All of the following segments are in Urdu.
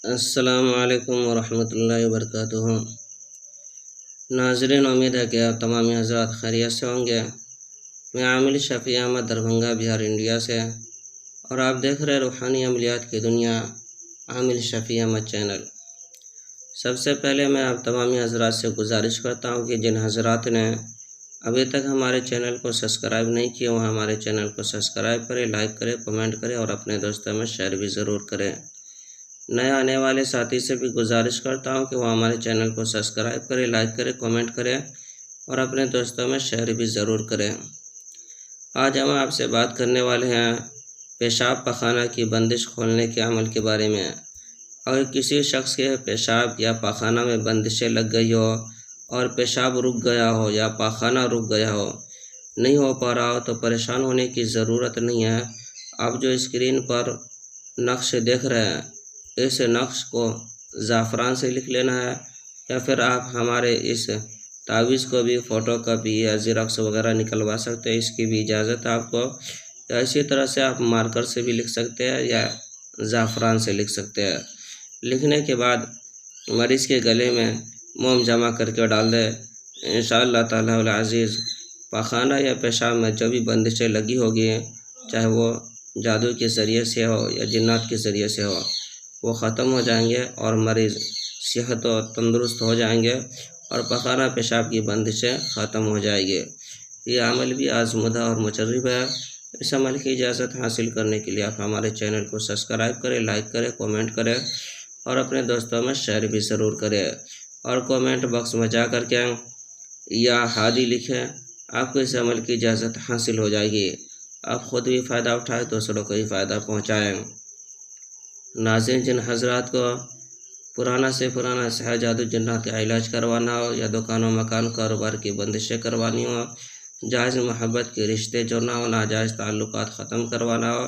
السلام علیکم ورحمۃ اللہ وبرکاتہ۔ ناظرین، امید ہے کہ آپ تمام حضرات خیریت سے ہوں گے۔ میں عامل شفیع احمد دربھنگہ بہار انڈیا سے، اور آپ دیکھ رہے روحانی عملیات کی دنیا عامل شفیع احمد چینل۔ سب سے پہلے میں آپ تمام حضرات سے گزارش کرتا ہوں کہ جن حضرات نے ابھی تک ہمارے چینل کو سبسکرائب نہیں کیا وہ ہمارے چینل کو سبسکرائب کرے، لائک کرے، کمنٹ کرے اور اپنے دوستوں میں شیئر بھی ضرور کریں۔ نئے آنے والے ساتھی سے بھی گزارش کرتا ہوں کہ وہ ہمارے چینل کو سبسکرائب کرے، لائک کرے، کمنٹ کرے اور اپنے دوستوں میں شیئر بھی ضرور کریں۔ آج ہم آپ سے بات کرنے والے ہیں پیشاب پخانہ کی بندش کھولنے کے عمل کے بارے میں۔ اگر کسی شخص کے پیشاب یا پاخانہ میں بندشیں لگ گئی ہو اور پیشاب رک گیا ہو یا پاخانہ رک گیا ہو، نہیں ہو پا رہا ہو تو پریشان ہونے کی ضرورت نہیں ہے۔ آپ جو اسکرین پر نقش دیکھ رہے ہیں، اس نقش کو زعفران سے لکھ لینا ہے، یا پھر آپ ہمارے اس تعویذ کو بھی فوٹو کاپی یا زیراکس وغیرہ نکلوا سکتے ہیں، اس کی بھی اجازت ہے آپ کو۔ یا اسی طرح سے آپ مارکر سے بھی لکھ سکتے ہیں یا زعفران سے لکھ سکتے ہیں۔ لکھنے کے بعد مریض کے گلے میں موم جمع کر کے ڈال دیں۔ انشاءاللہ تعالی العزیز پاخانہ یا پیشاب میں جو بھی بندشیں لگی ہوگی، چاہے وہ جادو کے ذریعے سے ہو یا جنات کے ذریعے سے ہو، وہ ختم ہو جائیں گے اور مریض صحت و تندرست ہو جائیں گے اور پاخانہ پیشاب کی بندشیں ختم ہو جائیں گی۔ یہ عمل بھی آزمودہ اور مجرب ہے۔ اس عمل کی اجازت حاصل کرنے کے لیے آپ ہمارے چینل کو سبسکرائب کریں، لائک کریں، کمنٹ کریں اور اپنے دوستوں میں شیئر بھی ضرور کریں، اور کمنٹ باکس میں جا کر کے یا ہادی لکھیں۔ آپ کو اس عمل کی اجازت حاصل ہو جائے گی۔ آپ خود بھی فائدہ اٹھائیں، دوسروں کو بھی فائدہ پہنچائیں۔ ناظرین، جن حضرات کو پرانا سے پرانا سحر جادو جنات کا علاج کروانا ہو، یا دکان و مکان کاروبار کی بندشیں کروانی ہو، جائز محبت کے رشتے جوڑنا ہو، ناجائز تعلقات ختم کروانا ہو،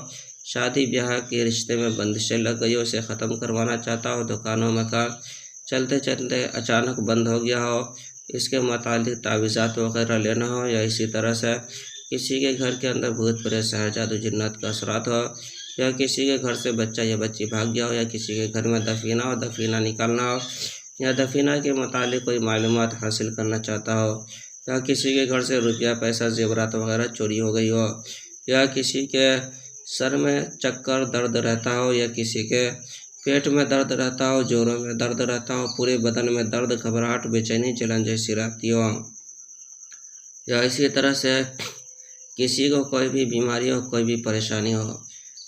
شادی بیاہ کے رشتے میں بندشیں لگ گئی ہو اسے ختم کروانا چاہتا ہو، دکان و مکان چلتے چلتے اچانک بند ہو گیا ہو، اس کے متعلق تعویذات وغیرہ لینا ہو، یا اسی طرح سے کسی کے گھر کے اندر بھوت پریت سحر جادو جنات کا اثرات ہو، یا کسی کے گھر سے بچہ یا بچی بھاگ گیا ہو، یا کسی کے گھر میں دفینہ ہو، دفینہ نکالنا ہو، یا دفینہ کے متعلق کوئی معلومات حاصل کرنا چاہتا ہو، یا کسی کے گھر سے روپیہ پیسہ زیورات وغیرہ چوری ہو گئی ہو، یا کسی کے سر میں چکر درد رہتا ہو، یا کسی کے پیٹ میں درد رہتا ہو، جوڑوں میں درد رہتا ہو، پورے بدن میں درد، گھبراہٹ، بے چینی، جلن جیسی رہتی ہو، یا اسی طرح سے کسی کو کوئی بھی بیماری ہو، کوئی بھی پریشانی ہو،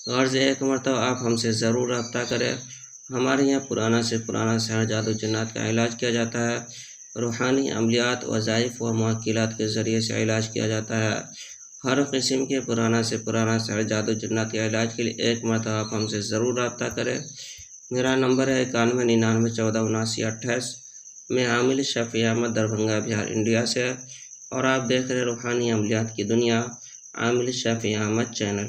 غرض ایک مرتبہ آپ ہم سے ضرور رابطہ کریں۔ ہمارے یہاں پرانا سے پرانا سحر جادو جنات کا علاج کیا جاتا ہے۔ روحانی عملیات، وظائف و موکلات کے ذریعے سے علاج کیا جاتا ہے۔ ہر قسم کے پرانا سے پرانا سحر جادو جنات کے علاج کے لیے ایک مرتبہ آپ ہم سے ضرور رابطہ کریں۔ میرا نمبر ہے 91991428۔ میں عامل شفیع احمد دربھنگہ بہار انڈیا سے، اور آپ دیکھ رہے روحانی عملیات کی دنیا عامل شفیع احمد چینل۔